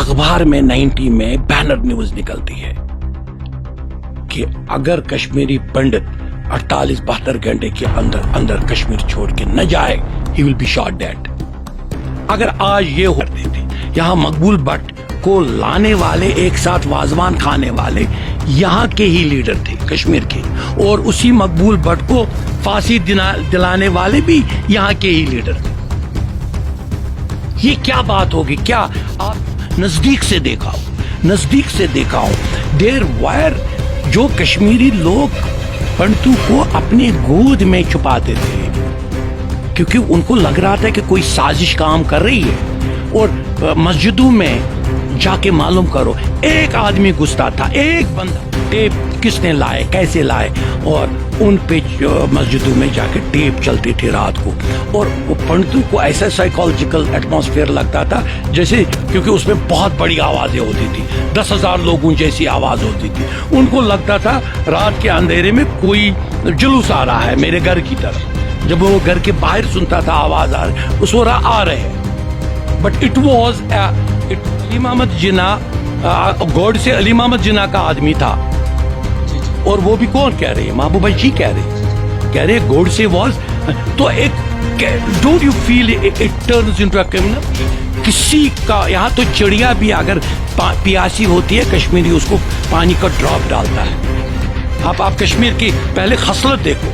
अखबार में 90 में बैनर न्यूज निकलती है कि अगर कश्मीरी पंडित 48-72 घंटे के अंदर अंदर कश्मीर छोड़ के न जाए, he will be shot dead. अगर आज ये हो देते, यहाँ मकबूल भट्ट को लाने वाले, एक साथ वाजवान खाने वाले यहाँ के ही लीडर थे कश्मीर के, और उसी मकबूल भट्ट को फांसी दिलाने वाले भी यहाँ के ही लीडर थे। ये क्या बात होगी? क्या आप नजदीक से देखा हो, देर वायर जो कश्मीरी लोग पंडितों को अपने गोद में छुपाते थे क्योंकि उनको लग रहा था कि कोई साजिश काम कर रही है। और मस्जिदों में जाके मालूम करो, एक आदमी घुसता था, एक बंदा। टेप किसने लाए, कैसे लाए, और उन पे मस्जिदों में जाके टेप चलती थी रात को। और वो पंडितों को ऐसा साइकोलॉजिकल एटमॉस्फेयर लगता था जैसे, क्योंकि उसमें बहुत बड़ी आवाजें होती थी, 10,000 लोगों जैसी आवाज होती थी। उनको लगता था रात के अंधेरे में कोई जुलूस आ रहा है मेरे घर की तरफ। जब वो घर के बाहर सुनता था आवाज आ रही, उस वो आ रहे हैं, but it was Ali Mohammad Jinnah, god से अली मोहम्मद जिन्ना का आदमी था। और वो भी कौन कह रही है? महबूबा जी कह रहे गॉड से वॉज। तो एक don't you feel it turns into a criminal? किसी का यहाँ तो चिड़िया भी अगर प्यासी होती है, कश्मीरी उसको पानी का ड्रॉप डालता है। आप कश्मीर की पहले खसलत देखो,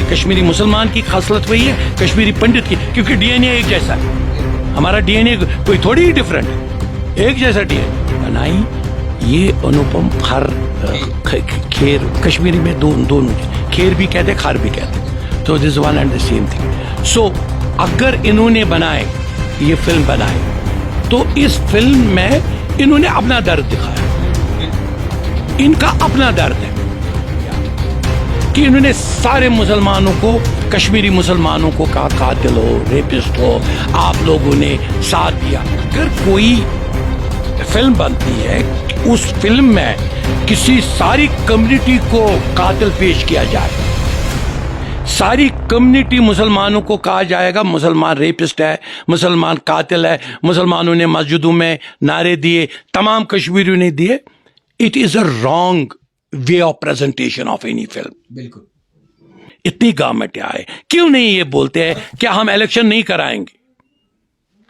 कश्मीरी मुसलमान की खसलत वही है, कश्मीरी पंडित की, क्योंकि डीएनए एक जैसा है। हमारा डीएनए कोई थोड़ी ही डिफरेंट है, एक जैसा डीएनए बनाई। ये अनुपम खेर, कश्मीरी में दोनों खेर भी कहते, खार भी कहते, तो this one and the same thing. So अगर इन्होंने ये फिल्म बनाई तो इस फिल्म में इन्होंने अपना दर्द दिखाया। इनका अपना दर्द है कि इन्होंने सारे मुसलमानों को, कश्मीरी मुसलमानों को कहा कातिल हो, रेपिस्ट हो, आप लोगों ने साथ दिया। अगर कोई फिल्म बनती है, उस फिल्म में किसी सारी कम्युनिटी को कातिल पेश किया जाए, सारी कम्युनिटी मुसलमानों को कहा जाएगा मुसलमान रेपिस्ट है, मुसलमान कातिल है, मुसलमानों ने मस्जिदों में नारे दिए, तमाम कश्मीरियों ने दिए, it is a wrong way of presentation of any film. बिल्कुल। इतनी गवर्नमेंट आए, क्यों नहीं ये बोलते हैं कि हम इलेक्शन नहीं कराएंगे,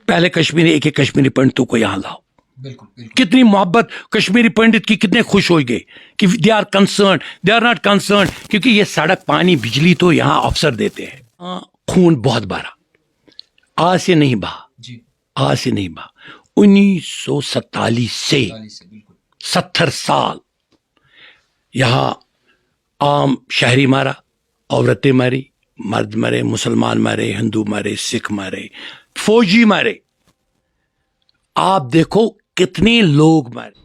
पहले एक कश्मीरी पंडितों को यहां लाओ। बिल्कुल। कितनी मोहब्बत कश्मीरी पंडित की, कितने खुश हो गए कि they are concern, they are not concern, क्योंकि ये सड़क, पानी, बिजली तो यहाँ अफसर देते हैं। खून बहुत भरा, आज से नहीं बहा, 1947 से 70 साल यहाँ आम शहरी मारा, औरतें मरी, मर्द मरे, मुसलमान मरे, हिंदू मरे, सिख मरे, फौजी मरे। आप देखो कितने लोग मरे।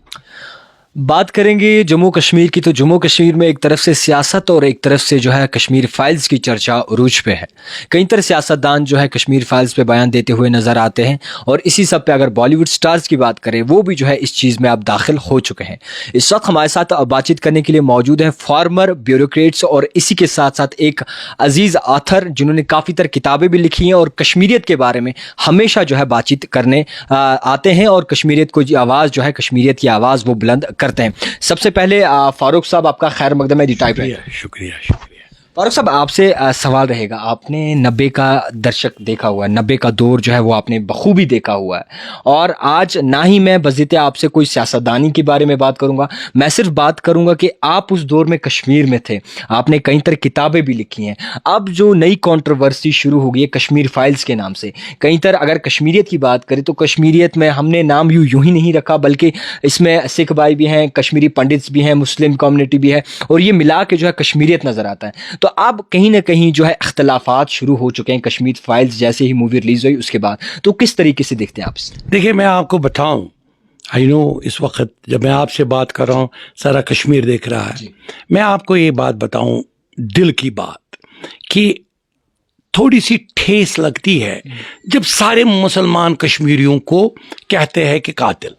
बात करेंगे जम्मू कश्मीर की, तो जम्मू कश्मीर में एक तरफ से सियासत और एक तरफ से जो है कश्मीर फाइल्स की चर्चा उरूज पे है। कई तरह सियासतदान जो है कश्मीर फाइल्स पे बयान देते हुए नज़र आते हैं, और इसी सब पे अगर बॉलीवुड स्टार्स की बात करें, वो भी जो है इस चीज़ में अब दाखिल हो चुके हैं। इस वक्त हमारे साथ बातचीत करने के लिए मौजूद हैं फॉर्मर ब्यूरोक्रेट्स और इसी के साथ साथ एक अजीज़ आथर जिन्होंने काफ़ी तरह किताबें भी लिखी हैं और कश्मीरियत के बारे में हमेशा जो है बातचीत करने आते हैं, और कश्मीरियत को आवाज़ जो है, कश्मीरियत की आवाज़ वो बुलंद करते हैं। सबसे पहले फारूक साहब, आपका खैर मकदम है, शुक्रिया। फारूक साहब, आपसे सवाल रहेगा, आपने 90 का दशक देखा हुआ है, 90 का दौर जो है वो आपने बखूबी देखा हुआ है, और आज ना ही मैं बज़िते आपसे कोई सियासतदानी के बारे में बात करूंगा, मैं सिर्फ बात करूंगा कि आप उस दौर में कश्मीर में थे, आपने कई तरह किताबें भी लिखी हैं। अब जो नई कंट्रोवर्सी शुरू हो गई है कश्मीर फाइल्स के नाम से, कई तरह अगर कश्मीरियत की बात करें तो कश्मीरियत में हमने नाम यूं ही नहीं रखा, बल्कि इसमें सिख भाई भी हैं, कश्मीरी पंडित्स भी हैं, मुस्लिम कम्युनिटी भी है, और ये मिला के जो है कश्मीरियत नज़र आता है। तो अब कहीं ना कहीं जो है इख्तलाफात शुरू हो चुके हैं कश्मीर फाइल्स जैसे ही मूवी रिलीज हुई उसके बाद, तो किस तरीके से देखते हैं आप? देखिए, मैं आपको बताऊं, आई नो इस वक्त जब मैं आपसे बात कर रहा हूं सारा कश्मीर देख रहा है, मैं आपको ये बात बताऊं, दिल की बात, कि थोड़ी सी ठेस लगती है जब सारे मुसलमान कश्मीरियों को कहते हैं कि कातिल,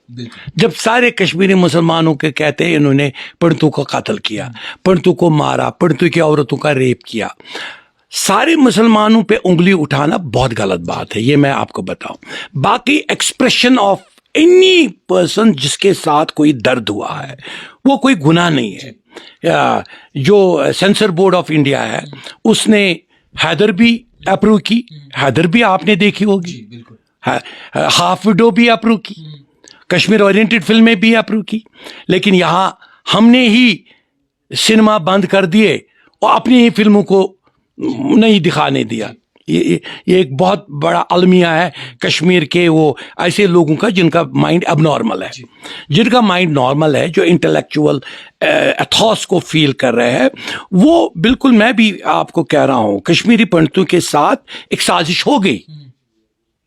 जब सारे कश्मीरी मुसलमानों के कहते हैं इन्होंने पंडितों को कातिल किया, पंडितों को मारा, पंडितों की औरतों का रेप किया। सारे मुसलमानों पे उंगली उठाना बहुत गलत बात है, ये मैं आपको बताऊं। बाकी एक्सप्रेशन ऑफ any person جس کے ساتھ کوئی درد ہوا ہے وہ کوئی گناہ نہیں ہے. جو سینسر بورڈ آف انڈیا ہے اس نے حیدر بھی اپروو کی, حیدر بھی آپ نے دیکھی ہوگی, ہاف وڈو بھی اپروو کی, کشمیر اورینٹڈ فلمیں بھی اپروو کی, لیکن یہاں ہم نے ہی سنیما بند کر دیے اور اپنی ہی فلموں کو نہیں دکھانے دیا. یہ ایک بہت بڑا المیہ ہے کشمیر کے وہ ایسے لوگوں کا جن کا مائنڈ اب نارمل ہے, جن کا مائنڈ نارمل ہے, جو انٹلیکچوئل ایتھوس کو فیل کر رہے ہیں. وہ بالکل میں بھی آپ کو کہہ رہا ہوں کشمیری پنڈتوں کے ساتھ ایک سازش ہو گئی.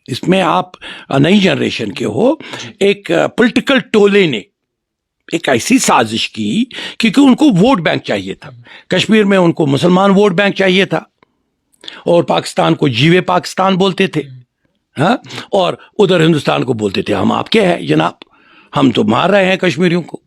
اس میں آپ نئی جنریشن کے ہو, ایک پولیٹیکل ٹولے نے ایک ایسی سازش کی کیونکہ ان کو ووٹ بینک چاہیے تھا. کشمیر میں ان کو مسلمان ووٹ بینک چاہیے تھا اور پاکستان کو جیوے پاکستان بولتے تھے, ہاں, اور ادھر ہندوستان کو بولتے تھے ہم آپ کے ہیں جناب, ہم تو مار رہے ہیں کشمیریوں کو,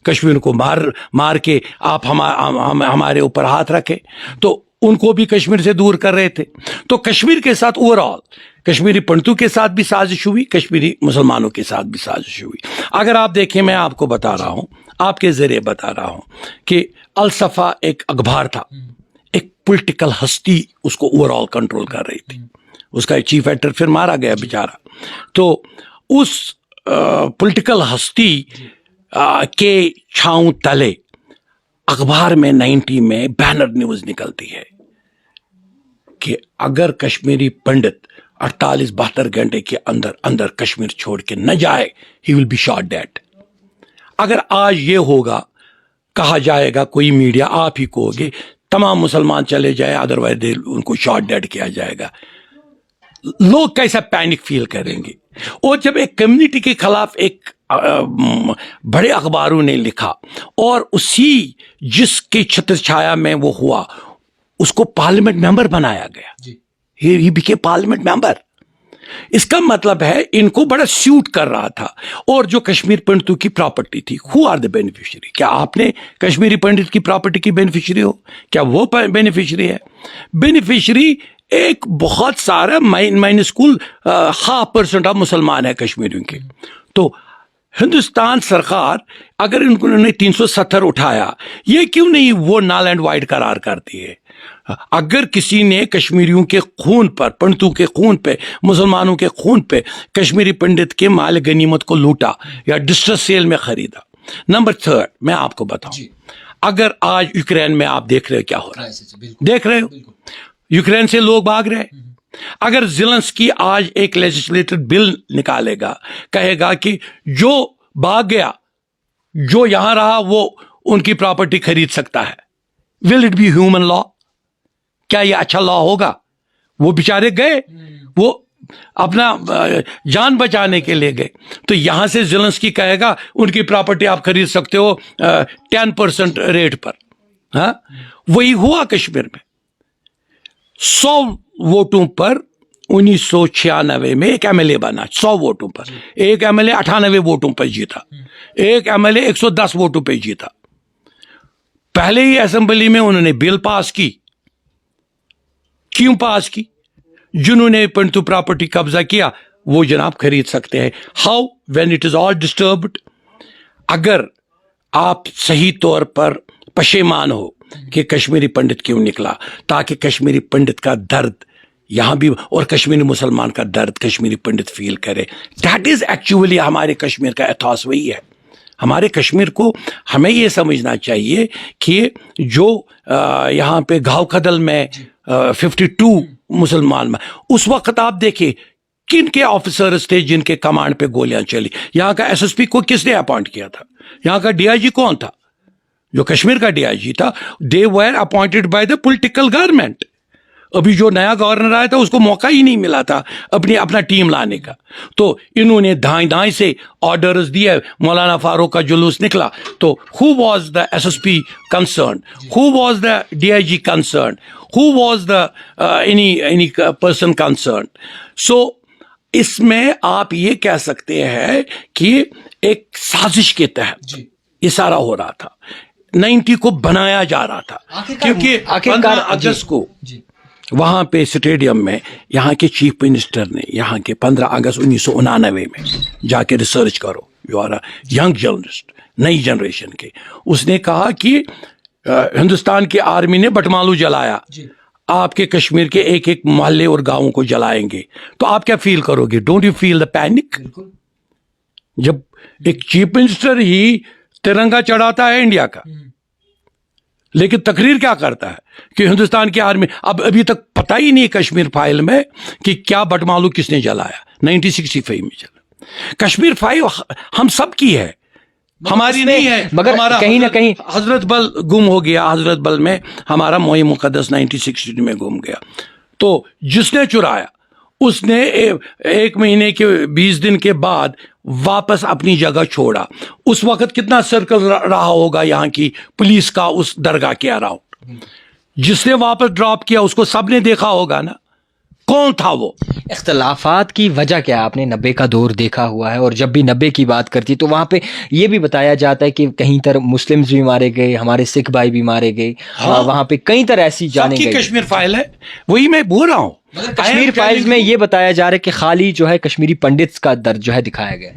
کشمیر کو مار کے آپ ہمارے اوپر ہاتھ رکھے. تو ان کو بھی کشمیر سے دور کر رہے تھے. تو کشمیر کے ساتھ اوور آل کشمیری پنڈتوں کے ساتھ بھی سازش ہوئی, کشمیری مسلمانوں کے ساتھ بھی سازش ہوئی. اگر آپ دیکھیں, میں آپ کو بتا رہا ہوں, آپ کے ذریعے بتا رہا ہوں کہ الصفا ایک اخبار تھا, ایک پولیٹیکل ہستی اس کو اوور آل کنٹرول کر رہی تھی. اس کا چیف ایڈیٹر پھر مارا گیا بیچارہ. تو اس پولیٹیکل ہستی کے چھاؤں تلے اخبار میں 90 میں بینر نیوز نکلتی ہے کہ اگر کشمیری پنڈت 48-72 گھنٹے کے اندر کشمیر چھوڑ کے نہ جائے, ہی ول بی شاٹ ڈیڈ. اگر آج یہ ہوگا, کہا جائے گا, کوئی میڈیا آپ ہی کو ہوگے, تمام مسلمان چلے جائے, ادروائز ان کو شاٹ ڈیڈ کیا جائے گا, لوگ کیسا پینک فیل کریں گے. اور جب ایک کمیونٹی کے خلاف ایک بڑے اخباروں نے لکھا اور اسی جس کی چھتر چھایا میں وہ ہوا, اس کو پارلیمنٹ ممبر بنایا گیا, ہی بیکیم پارلیمنٹ ممبر. اس کا مطلب ہے ان کو بڑا سیوٹ کر رہا تھا. اور جو کشمیر پنڈتوں کی پراپرٹی تھی, ہو آر دا بینیفیشری؟ کیا آپ نے کشمیری پنڈت کی پراپرٹی کی بینیفیشری ہو؟ کیا وہ بینیفیشری ہے؟ بینیفیشری ایک بہت سارا مائنسکول 0.5% آف مسلمان ہے کشمیریوں کے. تو ہندوستان سرکار اگر انہوں نے 370 اٹھایا, یہ کیوں نہیں وہ نال اینڈ وائڈ قرار کرتی ہے؟ اگر کسی نے کشمیریوں کے خون پر, پنڈتوں کے خون پہ, مسلمانوں کے خون پہ کشمیری پنڈت کے مال غنیمت کو لوٹا یا ڈسٹریس سیل میں خریدا. نمبر 3 میں آپ کو بتاؤں, اگر آج یوکرین میں آپ دیکھ رہے ہو کیا ہو رہا ہے, دیکھ رہے ہو یوکرین سے لوگ بھاگ رہے. اگر زیلنسکی آج ایک لیجسلیٹر بل نکالے گا, کہے گا کہ جو بھاگ گیا, جو یہاں رہا وہ ان کی پراپرٹی خرید سکتا ہے, ول اٹ بی ہیومن لا؟ کیا یہ اچھا لا ہوگا؟ وہ بیچارے گئے, وہ اپنا جان بچانے کے لیے گئے. تو یہاں سے زیلنسکی کہے گا ان کی پراپرٹی آپ خرید سکتے ہو 10% ریٹ پر. ہاں, وہی ہوا کشمیر میں. 100 ووٹوں پر 1996 میں ایک MLA بنا, 100 ووٹوں پر. ایک MLA 98 ووٹوں پر جیتا, ایک MLA 110 ووٹوں پہ جیتا. پہلے ہی اسمبلی میں انہوں نے بل پاس کی. کیوں پاس کی؟ جنہوں نے پنڈتو پراپرٹی قبضہ کیا وہ جناب خرید سکتے ہیں. How when it is all disturbed. اگر آپ صحیح طور پر پشیمان ہو کہ کشمیری پنڈت کیوں نکلا, تاکہ کشمیری پنڈت کا درد یہاں بھی اور کشمیری مسلمان کا درد کشمیری پنڈت فیل کرے. دیٹ از ایکچولی ہمارے کشمیر کا ایتھاس وہی ہے. ہمارے کشمیر کو ہمیں یہ سمجھنا چاہیے کہ جو یہاں پہ گھاؤ کھدل میں 52 مسلمان میں, اس وقت آپ دیکھیں کن کے آفیسرز تھے جن کے کمانڈ پہ گولیاں چلی. یہاں کا SSP کو کس نے اپوائنٹ کیا تھا؟ یہاں کا DIG کون تھا؟ جو کشمیر کا DIG تھا, they were appointed by the political government. ابھی جو نیا گورنر آیا تھا اس کو موقع ہی نہیں ملا تھا اپنا ٹیم لانے کا. تو انہوں نے دائیں سے آرڈرز دیے. مولانا فاروق کا جلوس نکلا تو who was the SSP concerned? Who was the DIG concerned? Who was the any person concerned? So اس میں آپ یہ کہہ سکتے ہیں کہ ایک سازش کے تحت یہ سارا ہو رہا تھا. 90 کو بنایا جا رہا تھا کیونکہ 15 اگست کو وہاں پہ اسٹیڈیم میں یہاں کے چیف منسٹر نے یہاں کے 15 اگست 1989 میں جا کے ریسرچ کرو، you are a young journalist, نئی جنریشن کے، اس نے کہا کہ ہندوستان کی آرمی نے بٹمالو جلایا، آپ کے کشمیر کے ایک ایک محلے اور گاؤں کو جلائیں گے تو آپ کیا فیل کرو گے؟ Don't you feel the panic? جب ایک چیف منسٹر ہی ترنگا چڑھاتا ہے انڈیا کا، لیکن تقریر کیا کرتا ہے کہ ہندوستان کی آرمی، ابھی تک پتہ ہی نہیں کشمیر فائل میں کہ کیا بٹمالو کس نے جلایا، 1965 میں چلا۔ کشمیر فائل ہم سب کی ہے، ہماری نہیں ہے، مگر کہیں نہ کہیں حضرت بل گم ہو گیا، حضرت بل میں ہمارا موئی مقدس 1960 میں گم گیا، تو جس نے چرایا اس نے 1 مہینے کے 20 دن کے بعد واپس اپنی جگہ چھوڑا۔ اس وقت کتنا سرکل رہا ہوگا یہاں کی پولیس کا اس درگاہ کے اراؤنڈ، جس نے واپس ڈراپ کیا اس کو سب نے دیکھا ہوگا نا، کون تھا وہ؟ اختلافات کی وجہ کیا ہے؟ آپ نے 90 کا دور دیکھا ہوا ہے، اور جب بھی 90 کی بات کرتی تو وہاں پہ یہ بھی بتایا جاتا ہے کہ کہیں طرح مسلمز بھی مارے گئے، ہمارے سکھ بھائی بھی مارے گئے، وہاں پہ کئی طرح ایسی جانے گئی۔ کشمیر فائل ہے، وہی میں بول رہا ہوں۔ کشمیر فائلز میں یہ بتایا جا رہا ہے کہ خالی جو ہے کشمیری پنڈتس کا درد جو ہے دکھایا گیا۔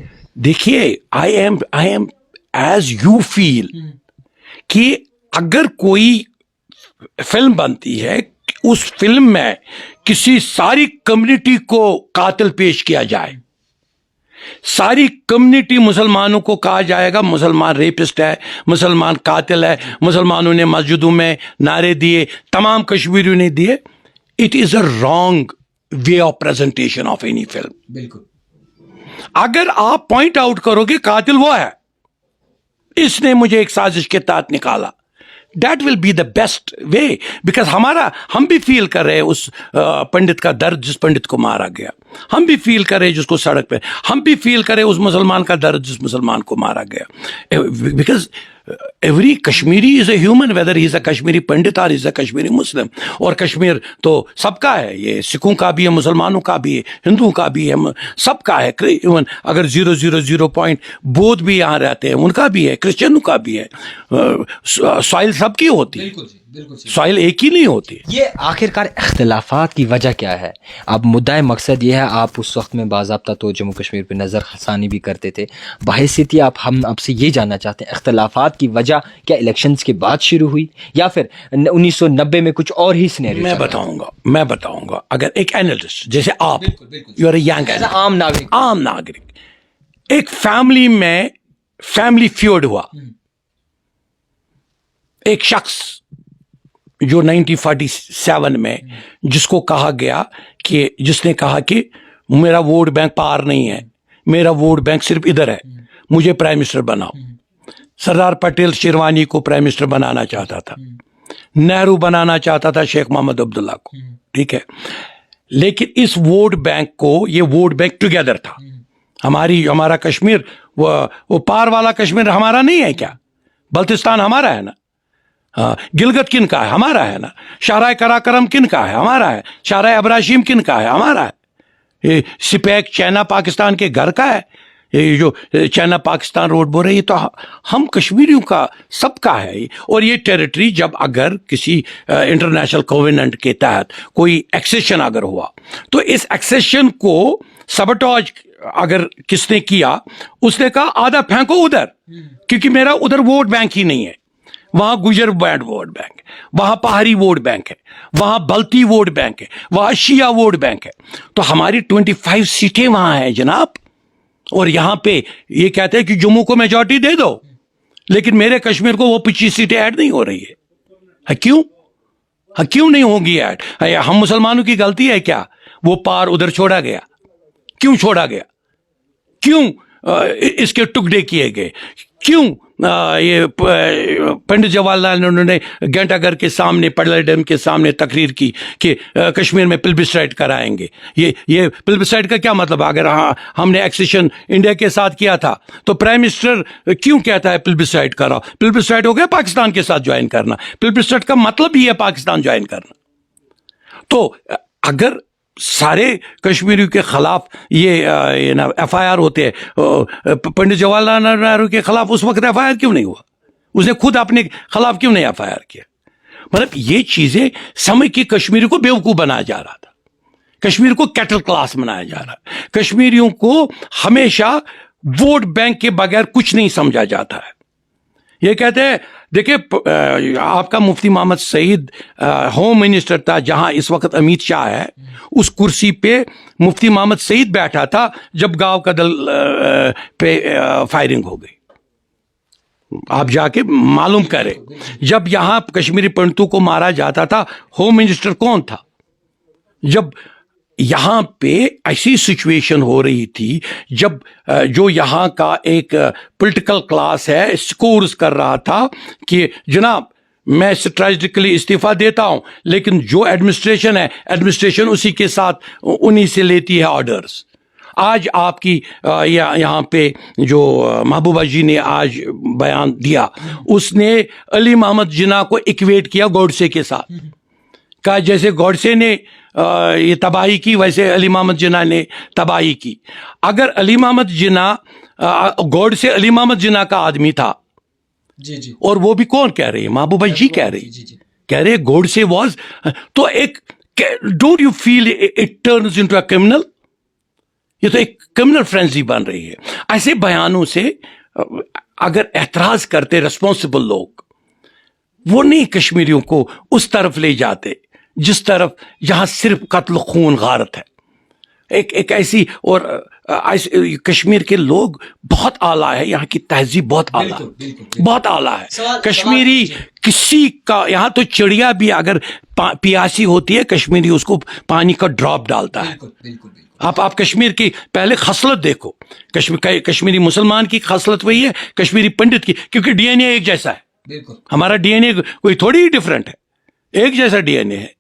دیکھیے I am as you feel کہ اگر کوئی فلم بنتی ہے، اس فلم میں کسی ساری کمیونٹی کو قاتل پیش کیا جائے، ساری کمیونٹی مسلمانوں کو کہا جائے گا مسلمان ریپسٹ ہے، مسلمان قاتل ہے، مسلمانوں نے مسجدوں میں نعرے دیے، تمام کشمیریوں نے دیے، it is a wrong way of presentation of any film. بالکل۔ اگر آپ پوائنٹ آؤٹ کرو گے قاتل وہ ہے، اس نے مجھے ایک سازش کے تحت نکالا، that will be the best way, because ہم بھی فیل کر رہے اس پنڈت کا درد جس پنڈت کو مارا گیا، ہم بھی فیل کر رہے جس کو سڑک پہ، ہم بھی فیل کرے اس مسلمان کا درد جس مسلمان کو مارا گیا، because every Kashmiri is a human, whether he is a Kashmiri Pandit or is a Kashmiri مسلم، اور کشمیر تو سب کا ہے، یہ سکھوں کا بھی ہے، مسلمانوں کا بھی ہے، ہندوؤں کا بھی ہے، سب کا ہے، ایون اگر 0.00 پوائنٹ بودھ بھی یہاں رہتے ہیں ان کا بھی ہے، کرسچنوں کا بھی ہے، سوائل سب کی ہوتی ہے، سوائل ایک ہی نہیں ہوتی۔ یہ آخرکار اختلافات کی وجہ کیا ہے؟ اب مدعا مقصد یہ ہے، آپ اس وقت میں باضابطہ تو جموں کشمیر پہ نظر ثانی بھی کرتے تھے، بحیثیت ہم آپ سے یہ جاننا چاہتے ہیں اختلافات کی وجہ کیا الیکشنز کے بعد شروع ہوئی یا پھر 1990 میں کچھ اور ہی سینیریو؟ میں بتاؤں گا اگر ایک اینالسٹ جیسے آپ، یو آر اے ینگ، عام ناگرک، ایک فیملی میں فیملی فیوڈ ہوا، ایک شخص جو 1947 میں جس کو کہا گیا کہ جس نے کہا کہ میرا ووٹ بینک پار نہیں ہے، میرا ووٹ بینک صرف ادھر ہے، مجھے پرائم منسٹر بناؤ۔ سردار پٹیل شیروانی کو پرائم منسٹر بنانا چاہتا تھا، نہرو بنانا چاہتا تھا شیخ محمد عبداللہ کو، ٹھیک ہے، لیکن اس ووٹ بینک کو، یہ ووٹ بینک ٹوگیدر تھا، ہمارا کشمیر وہ پار والا کشمیر ہمارا نہیں ہے کیا؟ بلتستان ہمارا ہے نا، گلگت کن کا ہے؟ ہمارا ہے نا، شاہراہ کراکرم کن کا ہے؟ ہمارا ہے، شاہراہ ابراشیم کن کا ہے؟ ہمارا ہے، یہ سپیک چائنا پاکستان کے گھر کا ہے، یہ جو چائنا پاکستان روڈ بول رہے ہیں، یہ تو ہم کشمیریوں کا سب کا ہے، اور یہ ٹیریٹری جب اگر کسی انٹرنیشنل کووننٹ کے تحت کوئی ایکسیشن اگر ہوا تو اس ایکسیشن کو سبٹاج اگر کس نے کیا، اس نے کہا آدھا پھینکو ادھر، کیونکہ میرا ادھر ووٹ بینک ہی نہیں ہے، وہاں گجر بینڈ ووٹ بینک ہے، وہاں پہاڑی ووٹ بینک ہے، وہاں بلتی ووٹ بینک ہے، وہاں شیعہ ووٹ بینک ہے، تو ہماری 25 سیٹیں وہاں ہیں جناب، اور یہاں پہ یہ کہتے ہیں کہ جموں کو میجورٹی دے دو، لیکن میرے کشمیر کو وہ 25 سیٹیں ایڈ نہیں ہو رہی ہے، کیوں نہیں ہوگی ایڈ؟ ہم مسلمانوں کی غلطی ہے کیا؟ وہ پار ادھر چھوڑا گیا، کیوں چھوڑا گیا؟ کیوں اس کے ٹکڑے کیے گئے؟ کیوں یہ پنڈت جواہر لال نہرو نے گھنٹہ گھر کے سامنے، پڑلا ڈیم کے سامنے تقریر کی کہ کشمیر میں پلبسائٹ کرائیں گے؟ یہ پلبسائٹ کا کیا مطلب؟ اگر ہم نے ایکسیشن انڈیا کے ساتھ کیا تھا تو پرائم منسٹر کیوں کہتا ہے پلبسائٹ کراؤ؟ پلبسائٹ ہو گیا پاکستان کے ساتھ جوائن کرنا، پلبسائٹ کا مطلب ہی ہے پاکستان جوائن کرنا۔ تو اگر سارے کشمیریوں کے خلاف یہ ایف آئی آر ہوتے ہیں، پنڈت جواہر لال نہرو کے خلاف اس وقت ایف آئی آر کیوں نہیں ہوا؟ اس نے خود اپنے خلاف کیوں نہیں ایف آئی آر کیا؟ मतलब ये चीजें समझ के कश्मीरी को बेवकूफ बनाया जा रहा था, कश्मीर को कैटल क्लास बनाया जा रहा है, कश्मीरियों को हमेशा वोट बैंक के बगैर कुछ नहीं समझा जाता है। ये कहते हैं, देखिए आपका मुफ्ती मोहम्मद सईद होम मिनिस्टर था, जहां इस वक्त अमित शाह है, उस कुर्सी पे मुफ्ती मोहम्मद सईद बैठा था जब गांव का दल पे फायरिंग हो गई। आप जाके मालूम करें, जब यहां कश्मीरी पंडितों को मारा जाता था होम मिनिस्टर कौन था? जब यहां पे ऐसी सिचुएशन हो रही थी, जब जो यहां का एक पॉलिटिकल क्लास है स्कोर्स कर रहा था कि जनाब मैं स्ट्रेटेजिकली इस्तीफा देता हूं, लेकिन जो एडमिनिस्ट्रेशन है, एडमिनिस्ट्रेशन उसी के साथ उन्हीं से लेती है ऑर्डर्स। आज आपकी यहाँ पे जो महबूबा जी ने आज बयान दिया, उसने अली मोहम्मद जिन्ना को इक्वेट किया गॉडसे के साथ, कहा जैसे गॉडसे ने ये तबाही की वैसे अली मोहम्मद जिन्ना ने तबाही की। अगर अली मोहम्मद जिन्ना गॉडसे अली मोहम्मद जिन्ना का आदमी था, जी जी, और वो भी कौन कह रहे हैं, महबूबा जी कह रहे हैं, कह रहे गॉडसे वाज, तो एक don't you feel it turns into a criminal? ये तो एक क्रिमिनल फ्रेंजी बन रही है। ऐसे बयानों से अगर एतराज करते रिस्पॉन्सिबल लोग, वो नहीं कश्मीरियों को उस तरफ ले जाते जिस तरफ जहां सिर्फ कत्ल खून गारत है। एक ऐसी, और कश्मीर के लोग बहुत आला है, यहाँ की तहजीब बहुत आला, बहुत आला है। कश्मीरी किसी का, यहाँ तो चिड़िया भी अगर पियासी होती है, कश्मीरी उसको पानी का ड्रॉप डालता है। आप कश्मीर की पहले खसलत देखो, कश्मीरी मुसलमान की खसलत वही है, कश्मीरी पंडित की, क्योंकि डीएनए एक जैसा है। हमारा डीएनए कोई थोड़ी ही डिफरेंट है, एक जैसा डीएनए है।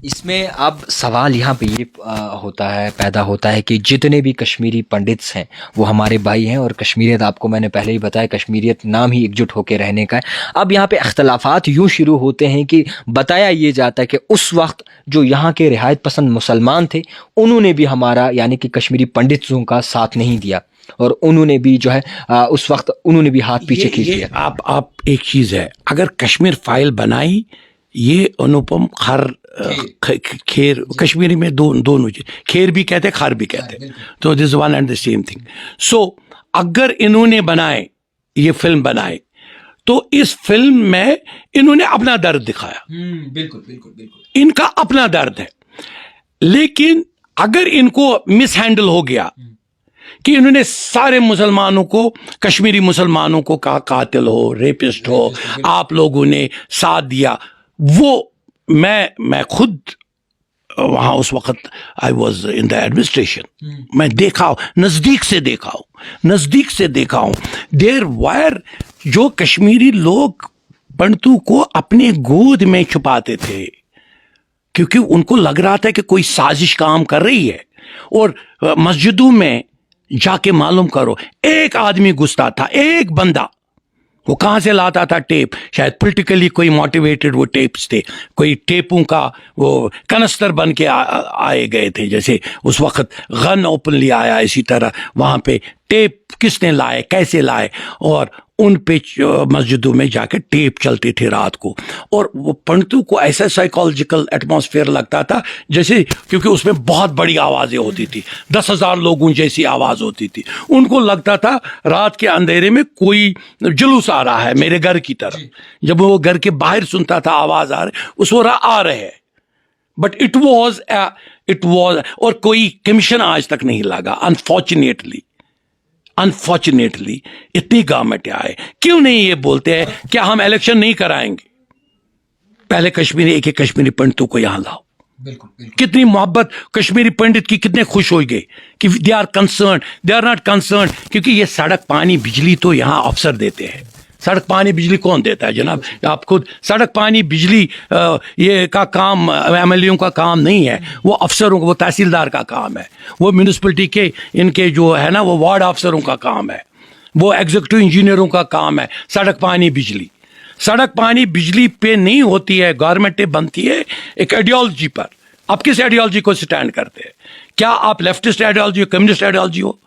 इसमें अब सवाल यहाँ पे ये पैदा होता है कि जितने भी कश्मीरी पंडित्स हैं वो हमारे भाई हैं, और कश्मीरियत, आपको मैंने पहले ही बताया, कश्मीरियत नाम ही एकजुट होकर रहने का है। अब यहाँ पे अख्तलाफात यूँ शुरू होते हैं कि बताया ये जाता है कि उस वक्त जो यहाँ के रिहायत पसंद मुसलमान थे, उन्होंने भी हमारा यानी कि कश्मीरी पंडितों का साथ नहीं दिया, और उन्होंने भी जो है उस वक्त उन्होंने भी हाथ पीछे खींच लिया। आप एक चीज़ है, अगर कश्मीर फाइल बनाई, ये अनुपम खेर कश्मीरी में दोनों खेर भी कहते, खार भी कहते, तो this one and the same thing. So अगर इन्होंने बनाए, ये फिल्म बनाए, तो इस फिल्म में इन्होंने अपना दर्द दिखाया। बिल्कुल बिल्कुल बिल्कुल, इनका अपना दर्द है। लेकिन अगर इनको मिस हैंडल हो गया कि इन्होंने सारे मुसलमानों को, कश्मीरी मुसलमानों को कहा कातिल हो, रेपिस्ट हो, आप लोगों ने साथ दिया, वो मैं खुद वहाँ उस वक्त I was in the administration, मैं देखा हूँ, नज़दीक से देखा हूँ देर वायर, जो कश्मीरी लोग पंडितों को अपने गोद में छुपाते थे, क्योंकि उनको लग रहा था कि कोई साजिश काम कर रही है। और मस्जिदों में जाके मालूम करो, एक आदमी घुसता था, एक बंदा, वो कहाँ से लाता था टेप, शायद पॉलिटिकली कोई मोटिवेटेड वो टेप्स थे, कोई टेपों का वो कनस्तर बन के आए गए थे, जैसे उस वक्त गन ओपनली आया, इसी तरह वहाँ पे टेप किसने लाए, कैसे लाए, और उन पे मस्जिदों में जाके टेप चलते थे रात को। और वो पंडितों को ऐसा साइकोलॉजिकल एटमॉस्फेयर लगता था जैसे, क्योंकि उसमें बहुत बड़ी आवाज़ें होती थी, 10,000 लोगों जैसी आवाज़ होती थी, उनको लगता था रात के अंधेरे में कोई जुलूस आ रहा है मेरे घर की तरफ। जब वो घर के बाहर सुनता था आवाज़ आ रही, उस वो आ रहे हैं, बट इट वॉज और कोई कमीशन आज तक नहीं लगा। अनफॉर्चुनेटली इतनी गवर्नमेंट आए, क्यों नहीं ये बोलते हैं क्या हम इलेक्शन नहीं कराएंगे, पहले एक कश्मीरी पंडितों को यहां लाओ। बिल्कुल। कितनी मोहब्बत कश्मीरी पंडित की, कितने खुश हो गए कि दे आर नॉट कंसर्न, क्योंकि ये सड़क पानी बिजली तो यहाँ अफसर देते हैं। सड़क पानी बिजली कौन देता है जनाब? आप खुद, सड़क पानी बिजली ये का काम एमएलएओं का काम नहीं है, वो अफसरों, वो तहसीलदार का काम है, वो म्यूनिसिपलिटी के इनके जो है ना वो वार्ड अफसरों का काम है, वो एग्जीक्यूटिव इंजीनियरों का काम है सड़क पानी बिजली। सड़क पानी बिजली पे नहीं होती है, गवर्नमेंटें बनती है एक आइडियोलॉजी पर। आप किस आइडियोलॉजी को स्टैंड करते हैं? क्या आप लेफ्टिस्ट आइडियोलॉजी हो, कम्युनिस्ट आइडियोलॉजी हो?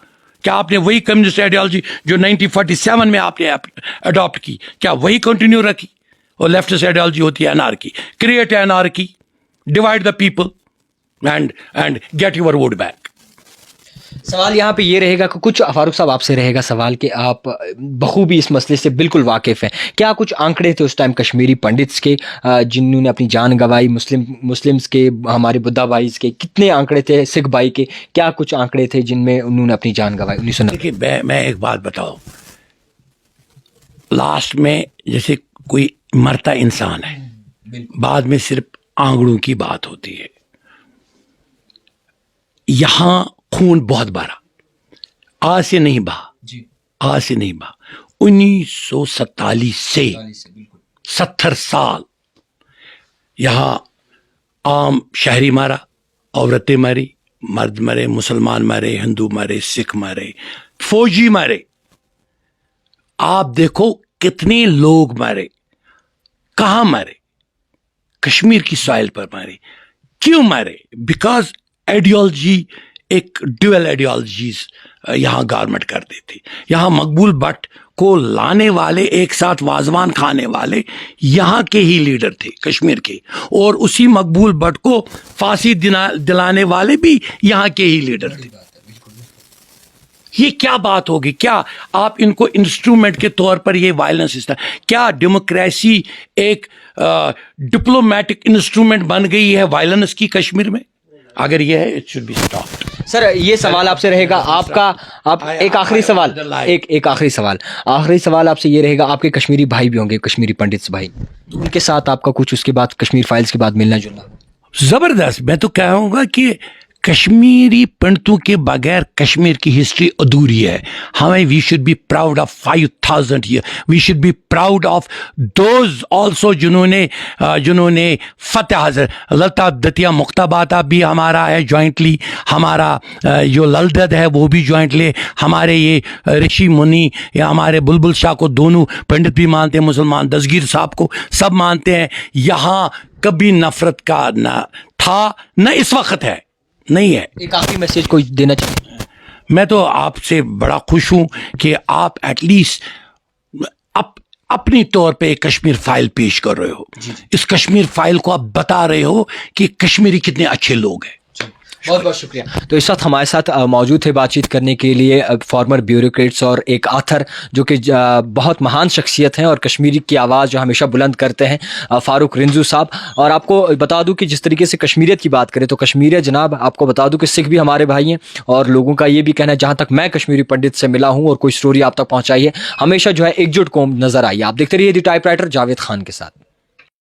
क्या आपने वही कम्युनिस्ट आइडियोलॉजी जो 1947 में आपने अडॉप्ट की, क्या वही कंटिन्यू रखी? और लेफ्टिस्ट आइडियोलॉजी होती है anarchy. Create anarchy, divide the people and get your vote back. सवाल यहाँ पे ये रहेगा कि कुछ फारूक साहब आपसे रहेगा सवाल कि आप बखूबी इस मसले से बिल्कुल वाकिफ़ हैं. क्या कुछ आंकड़े थे उस टाइम कश्मीरी पंडित्स के जिन्होंने अपनी जान गंवाई, मुस्लिम्स के, हमारे बुद्धा भाई के कितने आंकड़े थे, सिख भाई के क्या कुछ आंकड़े थे जिनमें उन्होंने अपनी जान गंवाई 1990? देखिए मैं एक बात बताऊं, लास्ट में जैसे कोई मरता इंसान है, बाद में सिर्फ आंकड़ों की बात होती है. यहां खून बहुत बहा, आज से नहीं बहा, आज से नहीं बहा. 1947 से 70 साल यहां आम शहरी मारा, औरतें मरी, मर्द मरे, मुसलमान मरे, हिंदू मरे, सिख मरे, फौजी मरे. आप देखो कितने लोग मरे, कहां मरे? कश्मीर की सॉइल पर मरे. क्यों मरे? बिकॉज आइडियोलॉजी, एक ड्यूअल आइडियोलॉजीज यहाँ गवर्नमेंट कर देती. यहाँ मकबूल भट्ट को लाने वाले, एक साथ वाजवान खाने वाले यहाँ के ही लीडर थे कश्मीर के, और उसी मकबूल भट्ट को फांसी दिलाने वाले भी यहाँ के ही लीडर थे. ये क्या बात होगी? क्या आप इनको इंस्ट्रूमेंट के तौर पर ये वायलेंस इस्तेमाल, क्या डेमोक्रेसी एक डिप्लोमेटिक इंस्ट्रूमेंट बन गई है वायलेंस की कश्मीर में? अगर ये है, it should be stopped. Sir ये सवाल आपसे रहेगा आपका, आप एक आखिरी सवाल, एक आखिरी सवाल आपसे ये रहेगा, आपके कश्मीरी भाई भी होंगे, कश्मीरी पंडित्स भाई, उनके साथ आपका कुछ उसके बाद कश्मीर फाइल्स के बाद मिलना जुलना? जबरदस्त. मैं तो कहूँगा कि कश्मीरी पंडितों के बगैर कश्मीर की हिस्ट्री अधूरी है. हमें we should be proud of 5000 year. We should be proud of those also जिन्होंने फतेह हासिल. लता दतिया मुख्ताबाता भी हमारा है जॉइंटली, हमारा जो ललदद है वो भी जॉइंटली, हमारे ये ऋषि मुनि या हमारे बुलबुल शाह को दोनों पंडित भी मानते हैं, मुसलमान दस्तगीर साहब को सब मानते हैं. यहाँ कभी नफरत का न था न इस वक्त है, नहीं है. एक आखिरी मैसेज कोई देना चाहिए? मैं तो आपसे बड़ा खुश हूं कि आप एटलीस्ट अपनी तौर पे एक कश्मीर फाइल पेश कर रहे हो. इस कश्मीर फाइल को आप बता रहे हो कि कश्मीरी कितने अच्छे लोग हैं. बहुत बहुत शुक्रिया. तो इस वक्त हमारे साथ मौजूद थे बातचीत करने के लिए फॉर्मर ब्यूरोक्रेट्स और एक आथर जो कि बहुत महान शख्सियत हैं और कश्मीरी की आवाज़ जो हमेशा बुलंद करते हैं, फ़ारूक रिंजू साहब. और आपको बता दूं कि जिस तरीके से कश्मीरियत की बात करें तो कश्मीरियत जनाब, आपको बता दूं कि सिख भी हमारे भाई हैं और लोगों का ये भी कहना है, जहाँ तक मैं कश्मीरी पंडित से मिला हूँ और कोई स्टोरी आप तक पहुँचाई है, हमेशा जो है एकजुट कौम नज़र आई. आप देखते रहिए द टाइपराइटर जावेद खान के साथ.